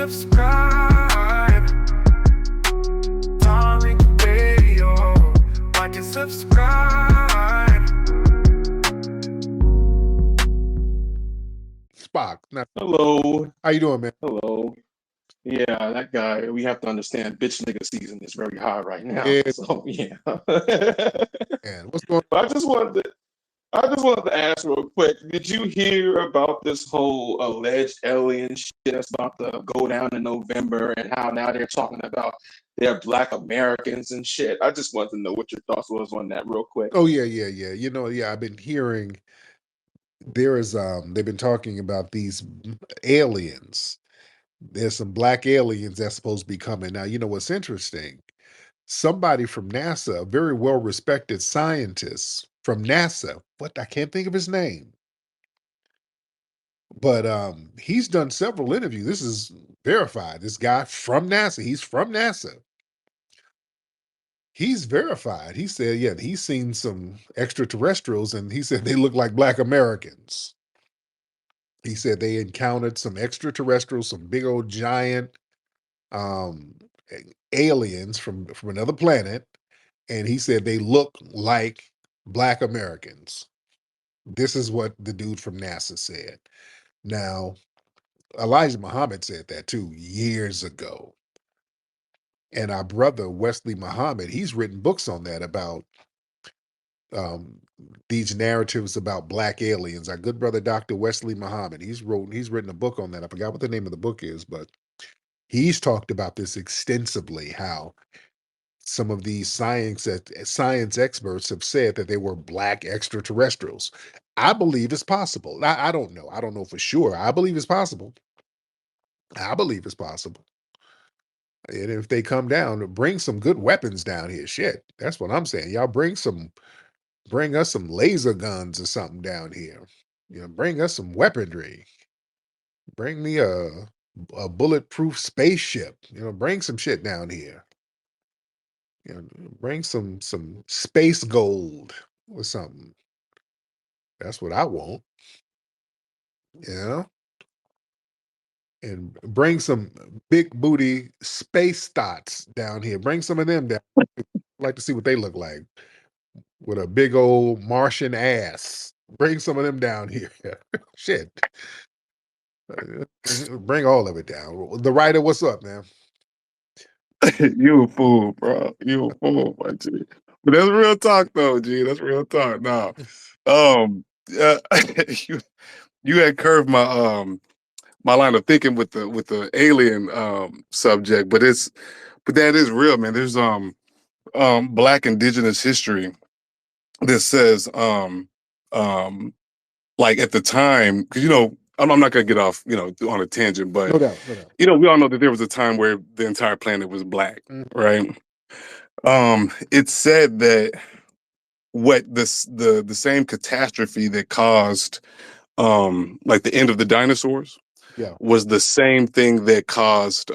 subscribe. Darling Radio. Like and subscribe. Spock. Now, Hello. how you doing, man? Hello. Yeah, that guy, we have to understand bitch nigga season is very high right now. Yeah. So yeah. And what's going But I just wanted to ask real quick, did you hear about this whole alleged alien shit that's about to go down in November and how now they're talking about they're Black Americans and shit? I just wanted to know what your thoughts was on that real quick. Oh yeah. You know, yeah, I've been hearing there is they've been talking about these aliens. There's some black aliens that's supposed to be coming. Now, you know what's interesting? Somebody from NASA, a very well-respected scientist from NASA, what I can't think of his name, but he's done several interviews. This is verified. This guy from NASA, he's from NASA. He's verified. He said, yeah, he's seen some extraterrestrials, and he said they look like Black Americans. He said they encountered some extraterrestrials, some big old giant aliens from another planet, and he said they look like Black Americans. This is what the dude from NASA said. Now, Elijah Muhammad said that too years ago. And our brother Wesley Muhammad, he's written books on that about these narratives about black aliens. Our good brother Dr. Wesley Muhammad, he's written a book on that. I forgot what the name of the book is, but he's talked about this extensively, how some of these science experts have said that they were black extraterrestrials. I believe it's possible. I don't know. I don't know for sure. I believe it's possible. I believe it's possible. And if they come down, bring some good weapons down here. Shit, that's what I'm saying. Y'all bring us some laser guns or something down here. You know, bring us some weaponry. Bring me a bulletproof spaceship. You know, bring some shit down here. You know, bring some space gold or something. That's what I want. You know? And bring some big booty space thoughts down here. Bring some of them down. I'd like to see what they look like with a big old Martian ass. Bring some of them down here. Shit. Bring all of it down. The writer, what's up, man? You a fool, bro. You a fool, my G. But that's real talk, though, G. That's real talk. Now, you had curved my my line of thinking with the alien subject, but that is real, man. There's Black Indigenous history that says like at the time, because I'm not gonna get off on a tangent, but No doubt. we all know that there was a time where the entire planet was black, right? It said that what the same catastrophe that caused like the end of the dinosaurs was the same thing that caused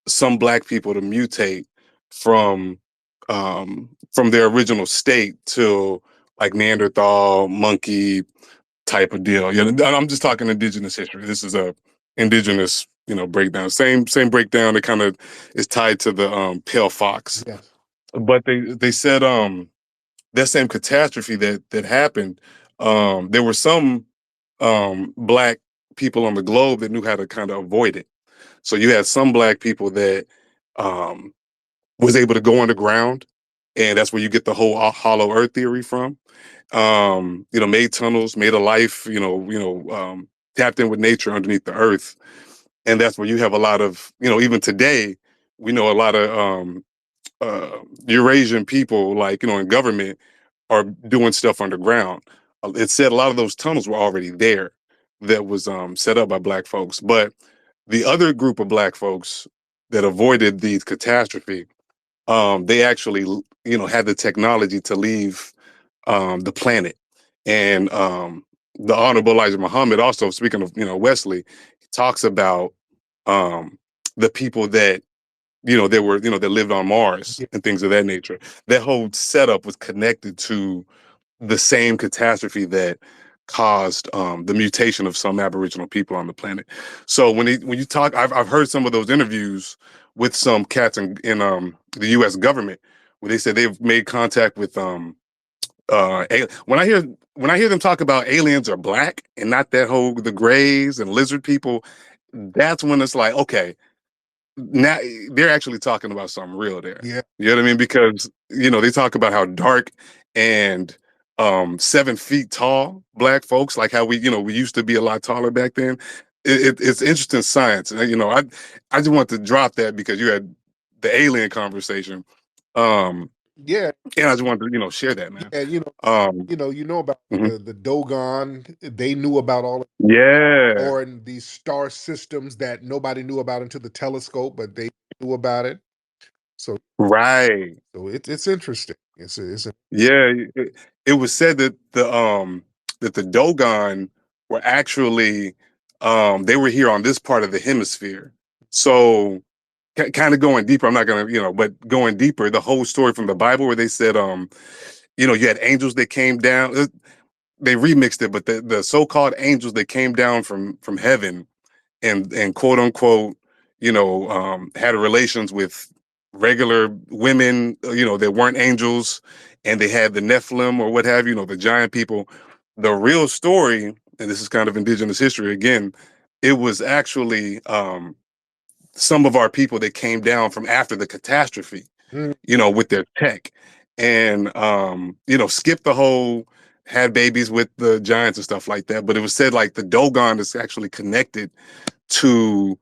some black people to mutate from their original state to like Neanderthal, monkey type of deal. I'm just talking indigenous history. This is a indigenous, breakdown. Same breakdown that kind of is tied to the pale fox. Yeah. But they said that same catastrophe that happened, there were some black people on the globe that knew how to kind of avoid it. So you had some black people that was able to go underground, and that's where you get the whole hollow earth theory from. Made tunnels, made a life, tapped in with nature underneath the earth. And that's where you have a lot of, even today, we know a lot of Eurasian people, like, in government are doing stuff underground. It said a lot of those tunnels were already there that was set up by black folks. But the other group of black folks that avoided the catastrophe, they actually, had the technology to leave the planet. And the Honorable Elijah Muhammad also, speaking of, Wesley, talks about the people that, that lived on Mars and things of that nature. That whole setup was connected to the same catastrophe that caused the mutation of some Aboriginal people on the planet. So when you talk, I've heard some of those interviews with some cats in the U.S. government where they said they've made contact with when I hear them talk about aliens are black and not that whole the grays and lizard people, that's when it's like, okay, now they're actually talking about something real there. Yeah. You know what I mean? Because they talk about how dark and 7 feet tall black folks, like how we used to be a lot taller back then. It's interesting science. And I just want to drop that because you had the alien conversation. Yeah. And I just wanted to, share that, man. Yeah, you know about Mhm. the Dogon. They knew about all of Yeah. or in these star systems that nobody knew about until the telescope, but they knew about it. So Right. it's interesting. It's a Yeah. It was said that the Dogon were actually they were here on this part of the hemisphere. So kind of going deeper, I'm not gonna, but going deeper, the whole story from the Bible where they said you had angels that came down. They remixed it, but the so-called angels that came down from heaven and quote unquote, had relations with regular women, that weren't angels, and they had the Nephilim or what have you, the giant people. The real story, and this is kind of indigenous history again, it was actually some of our people that came down from after the catastrophe, mm, with their tech, and skipped the whole had babies with the giants and stuff like that. But it was said like the Dogon is actually connected to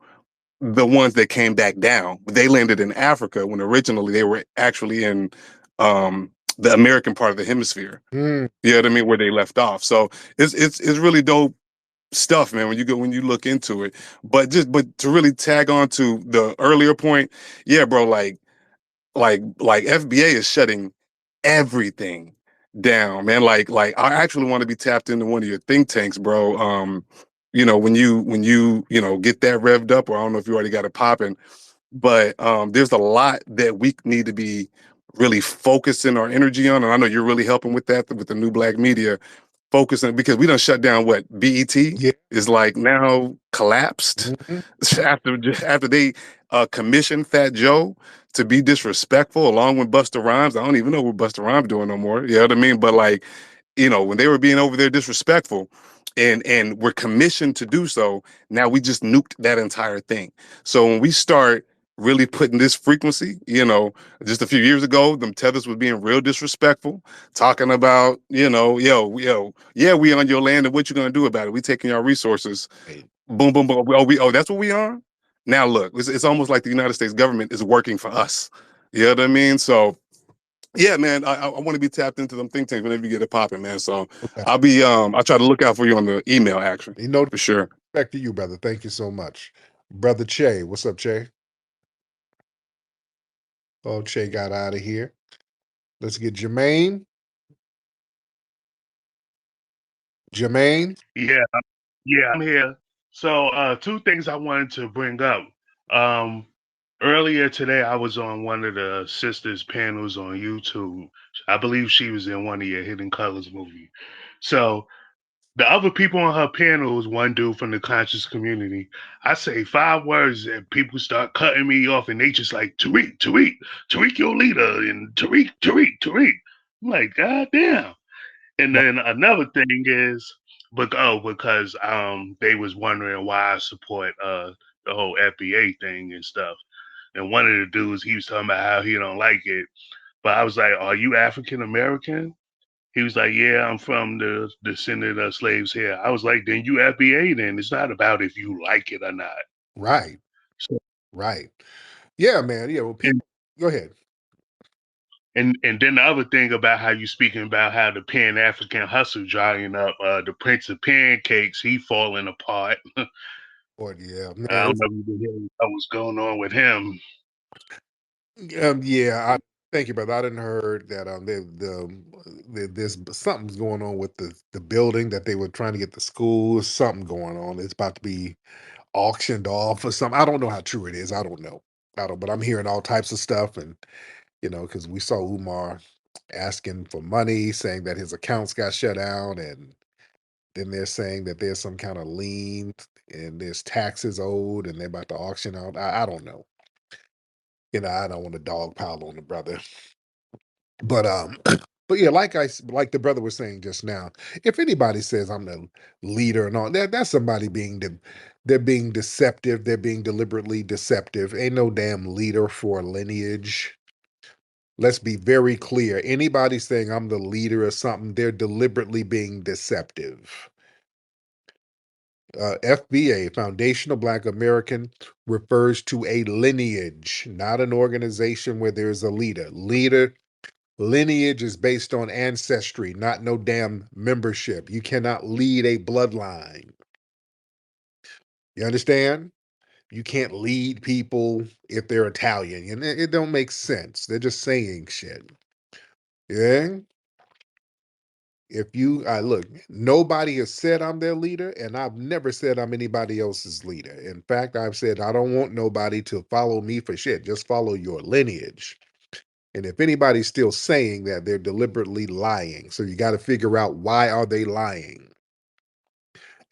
the ones that came back down. They landed in Africa when originally they were actually in the American part of the hemisphere. mm, You know what I mean? Where they left off. So it's really dope stuff, man, when you look into it. But to really tag on to the earlier point, yeah, bro, like FBA is shutting everything down, man. Like I actually want to be tapped into one of your think tanks, bro. When you get that revved up, or I don't know if you already got it popping, but there's a lot that we need to be really focusing our energy on. And I know you're really helping with that with the new black media, focusing because we done shut down what BET yeah. is like now collapsed Mhm. after they commissioned Fat Joe to be disrespectful along with Busta Rhymes. I don't even know what Busta Rhymes doing no more. You know what I mean? But like, when they were being over there disrespectful and were commissioned to do so, now we just nuked that entire thing. So when we start really putting this frequency, just a few years ago, them tethers was being real disrespectful, talking about, yeah, we on your land and what you gonna do about it? We taking your resources. Hey, Boom, boom, boom. Oh, that's what we on? Now look, it's almost like the United States government is working for us. You know what I mean? So yeah, man, I want to be tapped into them think tanks whenever you get it popping, man. So okay. I'll try to look out for you on the email action for sure. Respect to you, brother. Thank you so much. Brother Che, what's up, Che? Oh, Che got out of here. Let's get Jermaine. Jermaine. Yeah, yeah, I'm here. So, two things I wanted to bring up. Um, Earlier today, I was on one of the sisters' panels on YouTube. I believe she was in one of your Hidden Colors movie. So, the other people on her panel was one dude from the conscious community. I say 5 words and people start cutting me off, and they just like Tariq, Tariq, Tariq, your leader, and Tariq, Tariq, Tariq. I'm like, God damn. And then another thing is, because they was wondering why I support the whole FBA thing and stuff. And one of the dudes, he was talking about how he don't like it. But I was like, "Are you African American?" He was like, "Yeah, I'm from the descendant of slaves here." I was like, "Then you FBA then. It's not about if you like it or not." Right. So, Right. Yeah, man. Yeah. Well, and people. Go ahead. and then the other thing about how you speaking about how the Pan African hustle drying up, the Prince of Pancakes, he falling apart. Or yeah, I man. don't know if you been hearing what was going on with him. Yeah. Thank you, brother. I didn't heard that there's something's going on with the building that they were trying to get the school. Something going on. It's about to be auctioned off or something. I don't know how true it is. I don't know. I don't. But I'm hearing all types of stuff, and because we saw Umar asking for money, saying that his accounts got shut down, and Then they're saying that there's some kind of lien and there's taxes owed and they're about to auction out. I don't know. I don't want to dogpile on the brother. But but yeah, like the brother was saying just now, if anybody says I'm the leader and all that's somebody they're being deceptive, they're being deliberately deceptive. Ain't no damn leader for a lineage. Let's be very clear. Anybody saying I'm the leader of something, they're deliberately being deceptive. FBA, Foundational Black American, refers to a lineage, not an organization where there's a leader. Lineage is based on ancestry, not no damn membership. You cannot lead a bloodline. You understand? You can't lead people if they're Italian. And it don't make sense. They're just saying shit. Yeah? If you look, nobody has said I'm their leader, and I've never said I'm anybody else's leader. In fact, I've said I don't want nobody to follow me for shit. Just follow your lineage. And if anybody's still saying that, they're deliberately lying. So you got to figure out, why are they lying?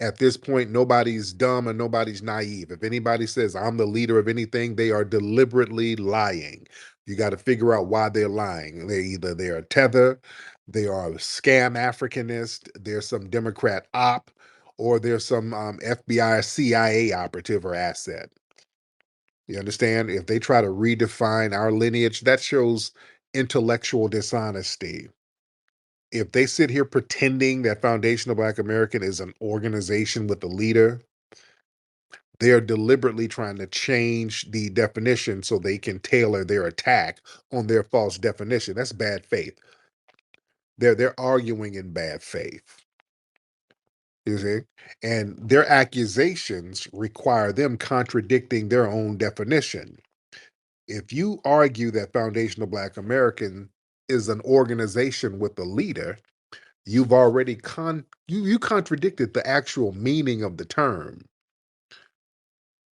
At this point, nobody's dumb and nobody's naive. If anybody says I'm the leader of anything, they are deliberately lying. You got to figure out why they're lying. They're a tether, they are a scam Africanist, there's some Democrat op, or there's some FBI, CIA operative or asset. You understand? If they try to redefine our lineage, that shows intellectual dishonesty. If they sit here pretending that Foundational Black American is an organization with a leader, they are deliberately trying to change the definition so they can tailor their attack on their false definition. That's bad faith. They're arguing in bad faith. You see? And their accusations require them contradicting their own definition. If you argue that Foundational Black American is an organization with a leader, you've already you contradicted the actual meaning of the term.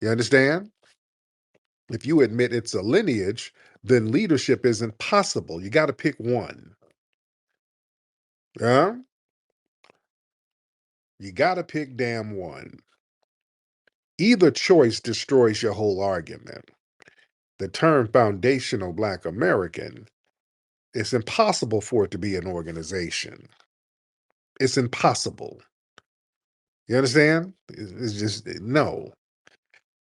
You understand? If you admit it's a lineage, then leadership isn't possible. You got to pick one. Yeah? You got to pick damn one. Either choice destroys your whole argument. The term Foundational Black American, it's impossible for it to be an organization. It's impossible. You understand? It's just, no.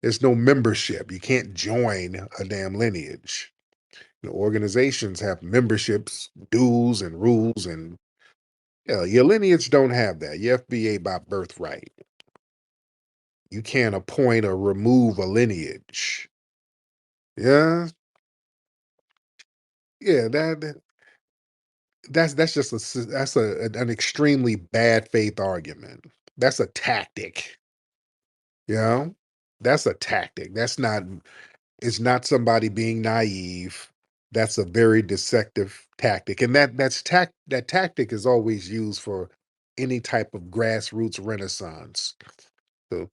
There's no membership. You can't join a damn lineage. Organizations have memberships, dues, and rules, and your lineage don't have that. Your FBA by birthright. You can't appoint or remove a lineage. Yeah, yeah. That's just an extremely bad faith argument. That's a tactic. You know, that's a tactic. It's not somebody being naive. That's a very deceptive tactic. And that tactic is always used for any type of grassroots renaissance. So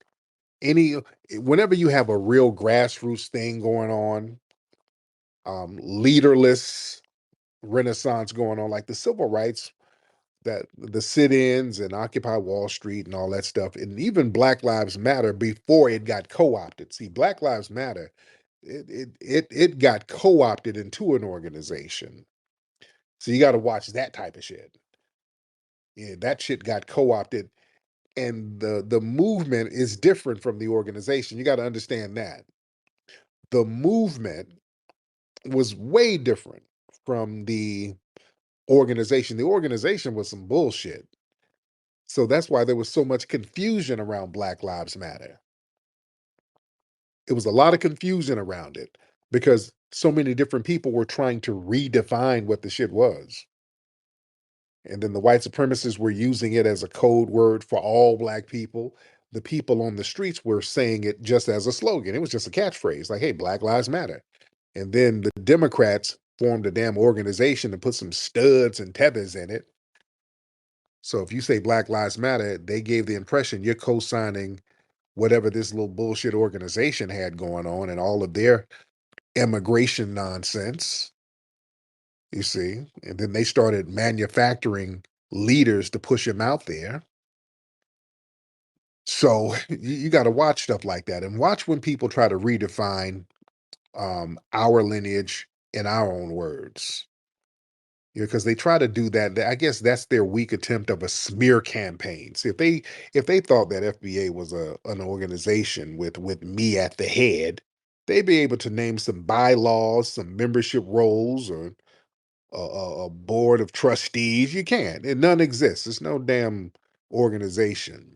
whenever you have a real grassroots thing going on, leaderless renaissance going on, like the civil rights, that the sit-ins and Occupy Wall Street and all that stuff, and even Black Lives Matter before it got co-opted. See, Black Lives Matter, it got co-opted into an organization. So you got to watch that type of shit. Yeah, that shit got co-opted, and the movement is different from the organization. You got to understand that. The movement was way different from the organization. The organization was some bullshit. So that's why there was so much confusion around Black Lives Matter. It was a lot of confusion around it because so many different people were trying to redefine what the shit was. And then the white supremacists were using it as a code word for all Black people. The people on the streets were saying it just as a slogan. It was just a catchphrase like, hey, Black Lives Matter. And then the Democrats formed a damn organization and put some studs and tethers in it. So if you say Black Lives Matter, they gave the impression you're co-signing whatever this little bullshit organization had going on and all of their immigration nonsense, you see. And then they started manufacturing leaders to push him out there. So you got to watch stuff like that, and watch when people try to redefine our lineage in our own words. Because they try to do that. I guess that's their weak attempt of a smear campaign. See, if they thought that FBA was an organization with me at the head, they'd be able to name some bylaws, some membership roles, or a board of trustees. You can't. And none exists. There's no damn organization.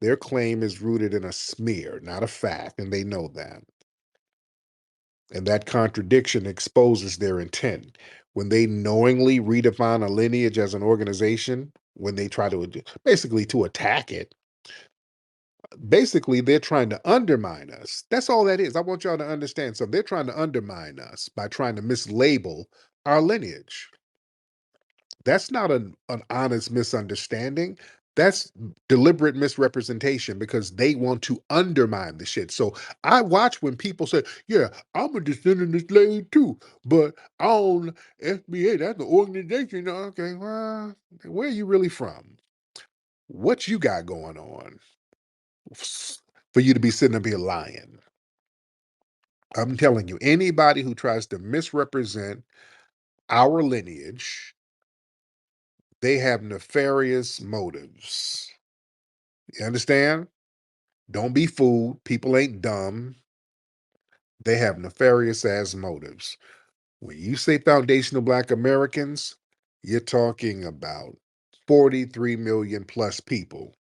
Their claim is rooted in a smear, not a fact, and they know that. And that contradiction exposes their intent. When they knowingly redefine a lineage as an organization, when they try to basically to attack it, basically they're trying to undermine us. That's all that is. I want y'all to understand. So they're trying to undermine us by trying to mislabel our lineage. That's not an honest misunderstanding. That's deliberate misrepresentation because they want to undermine the shit. So I watch when people say, yeah, I'm a descendant of slaves too, but I own FBA. That's the organization. Okay, well, where are you really from? What you got going on for you to be sitting up here lying? I'm telling you, anybody who tries to misrepresent our lineage, they have nefarious motives. You understand? Don't be fooled. People ain't dumb. They have nefarious ass motives. When you say foundational Black Americans, you're talking about 43 million plus people.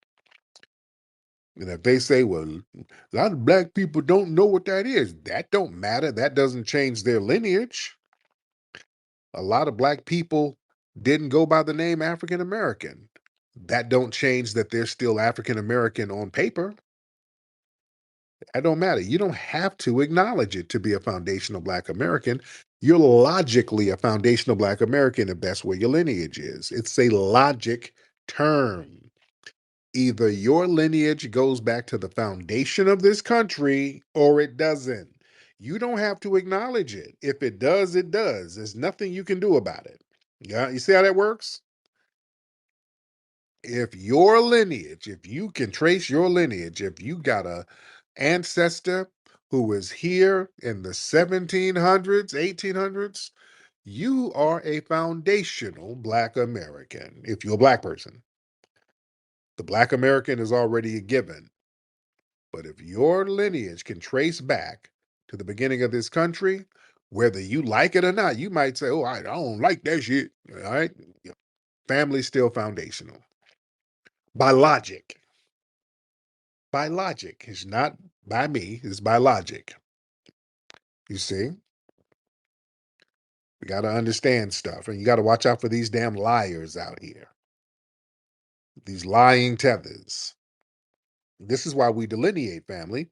And if they say, well, a lot of Black people don't know what that is, that don't matter. That doesn't change their lineage. A lot of Black people didn't go by the name African American. That don't change that they're still African American on paper. That don't matter. You don't have to acknowledge it to be a foundational Black American. You're logically a foundational Black American if that's where your lineage is. It's a logic term. Either your lineage goes back to the foundation of this country or it doesn't. You don't have to acknowledge it. If it does, it does. There's nothing you can do about it. Yeah, you see how that works? If your lineage, if you can trace your lineage, if you got a ancestor who was here in the 1700s, 1800s, you are a foundational Black American. If you're a Black person, the Black American is already a given. But if your lineage can trace back to the beginning of this country, whether you like it or not, you might say, oh, I don't like that shit. All right. Family's still foundational by logic. By logic. It's not by me, it's by logic. You see? We got to understand stuff, and you got to watch out for these damn liars out here. These lying tethers. This is why we delineate, family.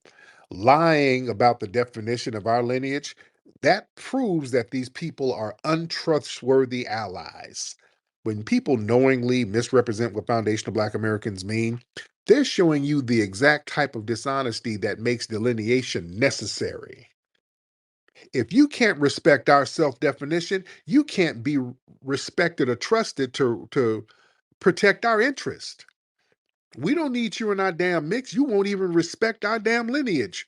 Lying about the definition of our lineage, that proves that these people are untrustworthy allies. When people knowingly misrepresent what foundational Black Americans mean, they're showing you the exact type of dishonesty that makes delineation necessary. If you can't respect our self-definition, you can't be respected or trusted to protect our interest. We don't need you in our damn mix. You won't even respect our damn lineage.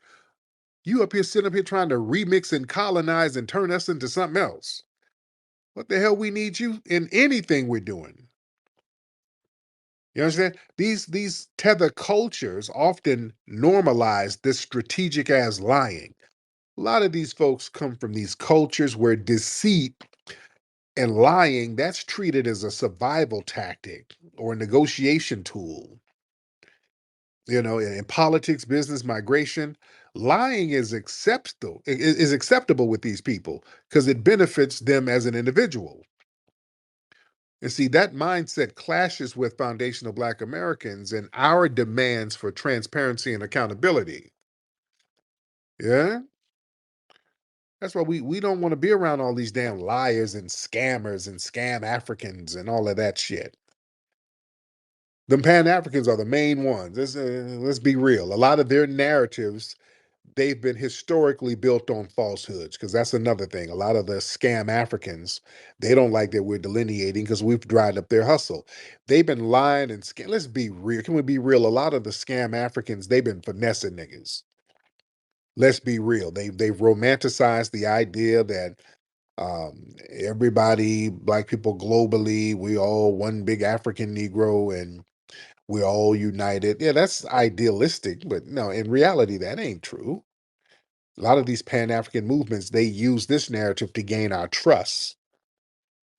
You up here sitting up here trying to remix and colonize and turn us into something else. What the hell we need you in anything we're doing? You understand? These tether cultures often normalize this strategic ass lying. A lot of these folks come from these cultures where deceit and lying, that's treated as a survival tactic or a negotiation tool. You know, in politics, business, migration, lying is acceptable with these people because it benefits them as an individual. And see, that mindset clashes with foundational Black Americans and our demands for transparency and accountability. Yeah? That's why we don't want to be around all these damn liars and scammers and scam Africans and all of that shit. The Pan-Africans are the main ones. Let's be real. A lot of their narratives they've been historically built on falsehoods, because that's another thing. A lot of the scam Africans, they don't like that we're delineating because we've dried up their hustle. They've been lying and scam. Let's be real. Can we be real? A lot of the scam Africans, they've been finessing niggas. Let's be real. They've romanticized the idea that everybody, black people globally, we all one big African Negro and we're all united. Yeah, that's idealistic, but no, in reality, that ain't true. A lot of these Pan-African movements, they use this narrative to gain our trust,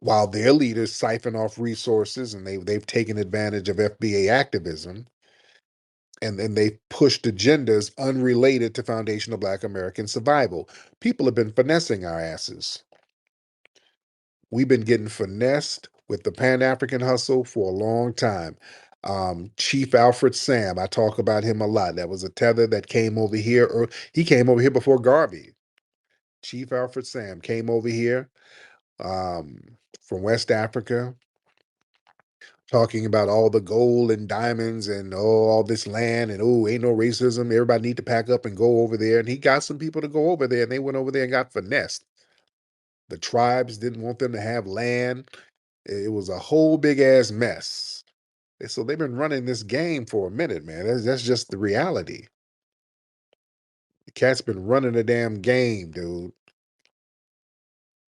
while their leaders siphon off resources and they've taken advantage of FBA activism, and then they've pushed agendas unrelated to foundational Black American survival. People have been finessing our asses. We've been getting finessed with the Pan-African hustle for a long time. Chief Alfred Sam, I talk about him a lot. That was a tether that came over here, or he came over here before Garvey. Chief Alfred Sam came over here from West Africa, talking about all the gold and diamonds and all this land, and ain't no racism. Everybody need to pack up and go over there. And he got some people to go over there, and they went over there and got finessed. The tribes didn't want them to have land. It was a whole big ass mess. So they've been running this game for a minute, man. That's just the reality. The cat's been running the damn game, dude.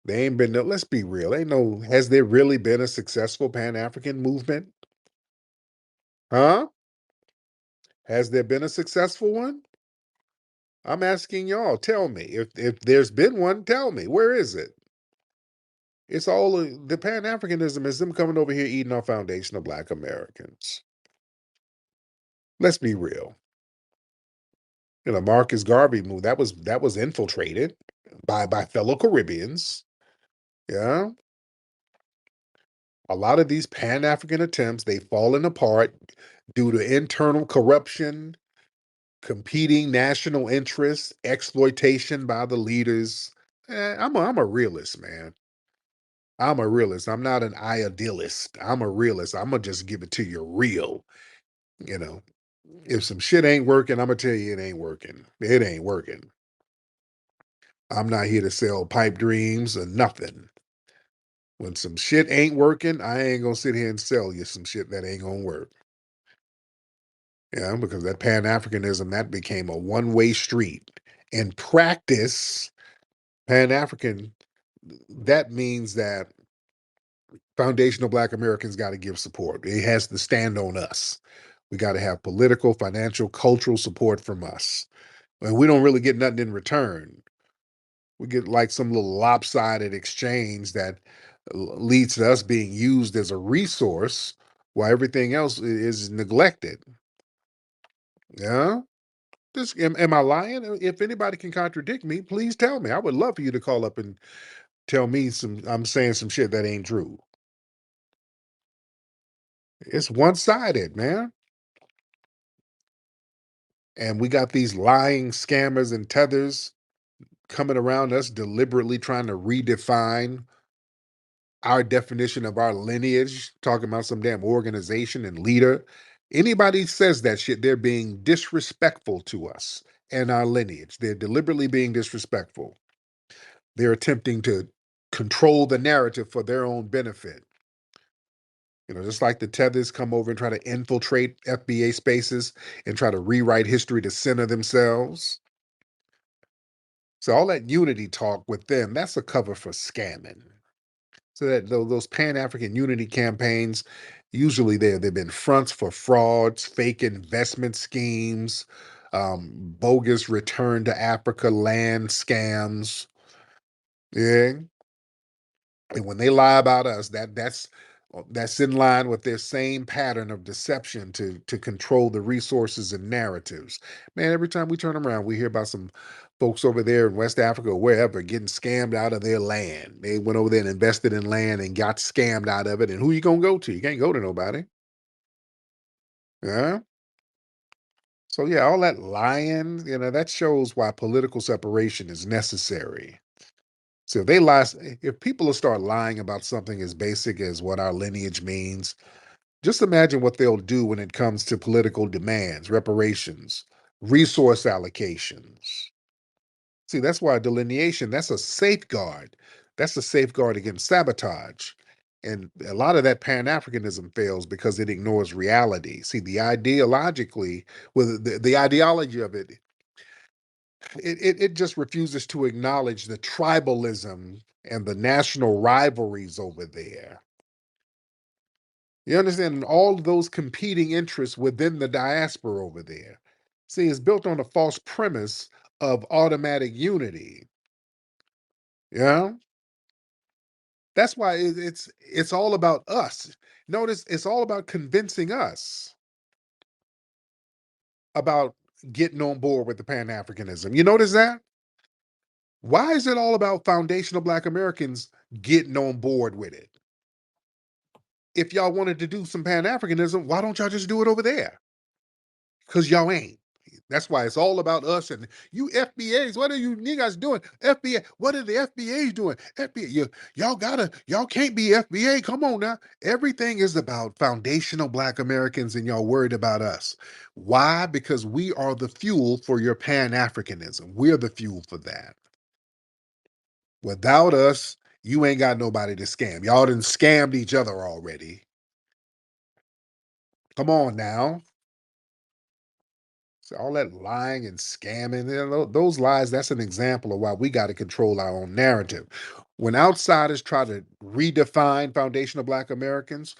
They ain't been no, let's be real. Has there really been a successful Pan-African movement? Huh? Has there been a successful one? I'm asking y'all, tell me. If there's been one, tell me. Where is it? It's all the Pan-Africanism is them coming over here eating our foundation of Black Americans. Let's be real. Marcus Garvey moved, that was infiltrated by fellow Caribbeans. Yeah. A lot of these Pan-African attempts, they've fallen apart due to internal corruption, competing national interests, exploitation by the leaders. I'm a realist, man. I'm a realist. I'm not an idealist. I'm a realist. I'm gonna just give it to you real. You know, if some shit ain't working, I'm gonna tell you it ain't working. It ain't working. I'm not here to sell pipe dreams or nothing. When some shit ain't working, I ain't gonna sit here and sell you some shit that ain't gonna work. Yeah, because that Pan-Africanism, that became a one-way street. In practice, Pan-African, that means that foundational Black Americans got to give support. It has to stand on us. We got to have political, financial, cultural support from us. And we don't really get nothing in return. We get like some little lopsided exchange that leads to us being used as a resource while everything else is neglected. Yeah? Am I lying? If anybody can contradict me, please tell me. I would love for you to call up and tell me I'm saying some shit that ain't true. It's one-sided, man. And we got these lying scammers and tethers coming around us, deliberately trying to redefine our definition of our lineage, talking about some damn organization and leader. Anybody says that shit, they're being disrespectful to us and our lineage. They're deliberately being disrespectful. They're attempting to control the narrative for their own benefit. Just like the tethers come over and try to infiltrate FBA spaces and try to rewrite history to center themselves. So all that unity talk with them, that's a cover for scamming. So that those Pan-African unity campaigns, usually they've been fronts for frauds, fake investment schemes, bogus return to Africa land scams. Yeah. And when they lie about us, that's in line with their same pattern of deception to control the resources and narratives. Man, every time we turn around, we hear about some folks over there in West Africa or wherever getting scammed out of their land. They went over there and invested in land and got scammed out of it. And who you gonna go to? You can't go to nobody. Yeah. So yeah, all that lying, that shows why political separation is necessary. So if people will start lying about something as basic as what our lineage means, just imagine what they'll do when it comes to political demands, reparations, resource allocations. See, that's why delineation, that's a safeguard. That's a safeguard against sabotage. And a lot of that Pan-Africanism fails because it ignores reality. See, the ideologically, well, the ideology of it, it just refuses to acknowledge the tribalism and the national rivalries over there. You understand? And all of those competing interests within the diaspora over there. See, it's built on a false premise of automatic unity. Yeah. That's why it's all about us. Notice it's all about convincing us about getting on board with the Pan-Africanism. You notice that? Why is it all about foundational Black Americans getting on board with it? If y'all wanted to do some Pan-Africanism, why don't y'all just do it over there? Because y'all ain't. That's why it's all about us and you FBAs. What are you niggas doing? FBA. What are the FBAs doing? FBA. Y'all can't be FBA. Come on now. Everything is about foundational Black Americans and y'all worried about us. Why? Because we are the fuel for your Pan-Africanism. We're the fuel for that. Without us, you ain't got nobody to scam. Y'all done scammed each other already. Come on now. So all that lying and scamming, those lies, that's an example of why we got to control our own narrative. When outsiders try to redefine foundational Black Americans,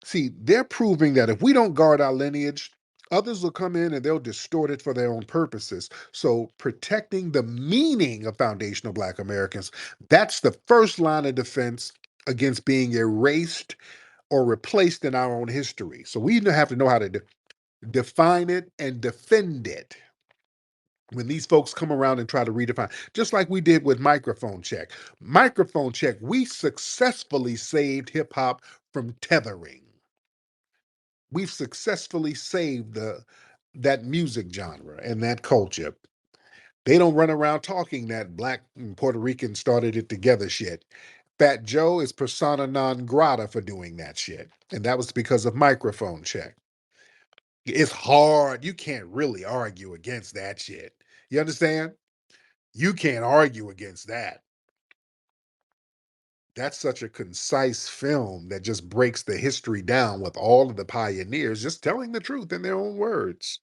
see, they're proving that if we don't guard our lineage, others will come in and they'll distort it for their own purposes. So protecting the meaning of foundational Black Americans, that's the first line of defense against being erased or replaced in our own history. So we have to know how to define it and defend it when these folks come around and try to redefine, just like we did with microphone check. Microphone check, we successfully saved hip hop from tethering. We've successfully saved that music genre and that culture. They don't run around talking that Black and Puerto Rican started it together shit. Fat Joe is persona non grata for doing that shit. And that was because of microphone check. It's hard. You can't really argue against that shit. You understand? You can't argue against that. That's such a concise film that just breaks the history down with all of the pioneers just telling the truth in their own words.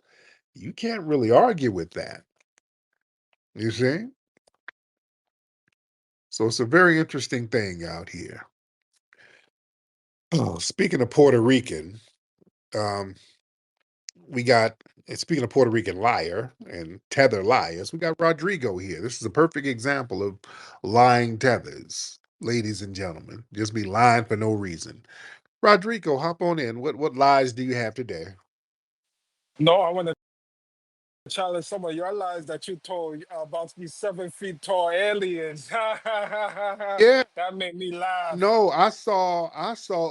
You can't really argue with that. You see? So it's a very interesting thing out here. Oh, speaking of Puerto Rican, um, we got, and speaking of Puerto Rican liar and tether liars, we got Rodrigo here. This is a perfect example of lying tethers, ladies and gentlemen. Just be lying for no reason. Rodrigo, hop on in. What lies do you have today? No, I want to challenge some of your lies that you told about these 7 feet tall aliens. Yeah, That made me laugh. no, I saw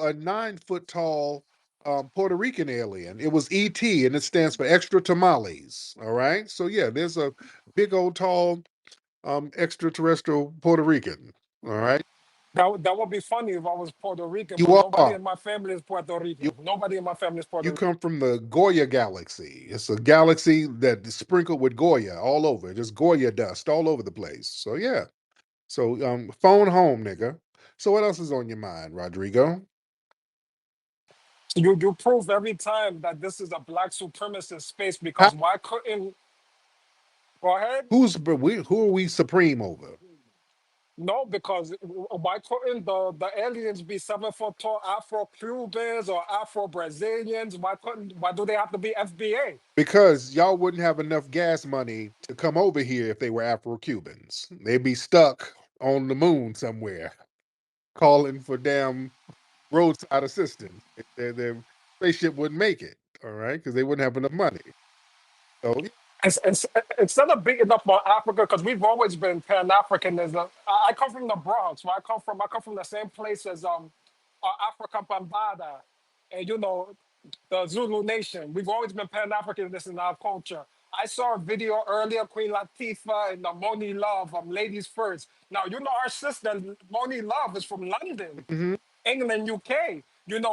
a 9 foot tall Puerto Rican alien. It was ET, and it stands for extra tamales. All right, so yeah, there's a big old tall extraterrestrial Puerto Rican. All right, That would be funny if I was Puerto Rican, you but nobody are in my family is Puerto you Rican. Nobody in my family is Puerto you Rican. come from the Goya galaxy. It's a galaxy that is sprinkled with Goya all over. Just Goya dust all over the place. So yeah. So phone home, nigga. So what else is on your mind, Rodrigo? You prove every time that this is a black supremacist space How, because why couldn't go ahead? who are we supreme over? No, because why couldn't the aliens be 7 foot tall Afro Cubans or Afro Brazilians? Why do they have to be FBA? Because y'all wouldn't have enough gas money to come over here if they were Afro-Cubans. They'd be stuck on the moon somewhere, calling for damn roadside assistance. Their spaceship wouldn't make it, all right, because they wouldn't have enough money. So Instead of beating up on Africa, because we've always been Pan Africanism. I come from the Bronx. Where I come from the same place as Africa Bambada, and the Zulu Nation. We've always been Pan Africanists in our culture. I saw a video earlier, Queen Latifah and Moni Love, Ladies First. Now our sister Moni Love is from London. mhm. England, UK.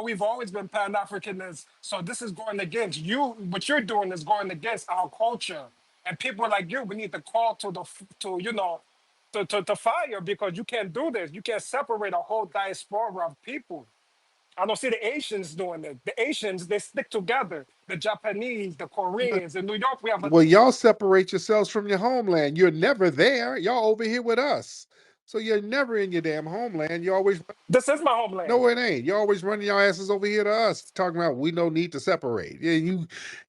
We've always been Pan Africanists. So this is going against you. What you're doing is going against our culture. And people like you, we need to call to to fire, because you can't do this. You can't separate a whole diaspora of people. I don't see the Asians doing it. The Asians, they stick together. The Japanese, the Koreans. In New York, we have a. Well, y'all separate yourselves from your homeland. You're never there. Y'all over here with us. So you're never in your damn homeland. You always This is my homeland. no, it ain't. You're always running your asses over here to us, talking about we no need to separate. Yeah,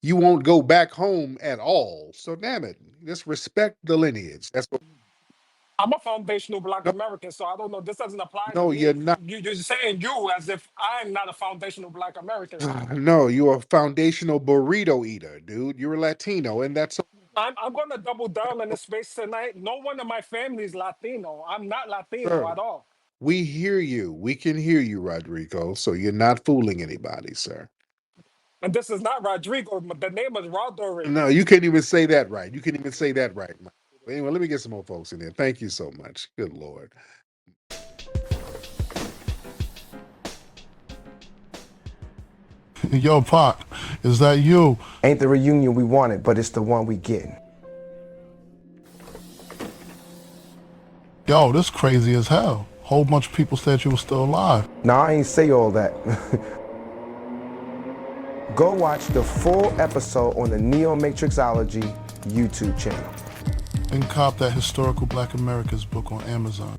you won't go back home at all. So damn it, just respect the lineage. That's what. I'm a foundational Black No, American, so I don't know. This doesn't apply to no, you're me. not. You're saying you as if I'm not a foundational Black American. No, you're a foundational burrito eater, dude. You're a Latino, and that's I'm going to double down in this space tonight. No one in my family is Latino. I'm not Latino sir. at all. We hear you. We can hear you, Rodrigo. So you're not fooling anybody, sir. And this is not Rodrigo. The name is Rodrigo. No, you can't even say that right. You can't even say that right. But anyway, let me get some more folks in there. Thank you so much. Good Lord. Yo, Pac, is that you? Ain't the reunion we wanted, but it's the one we getting. Yo, this crazy as hell. Whole bunch of people said you were still alive. Nah, I ain't say all that. Go watch the full episode on the Neo-Matrixology YouTube channel. And cop that Historical Black America's book on Amazon.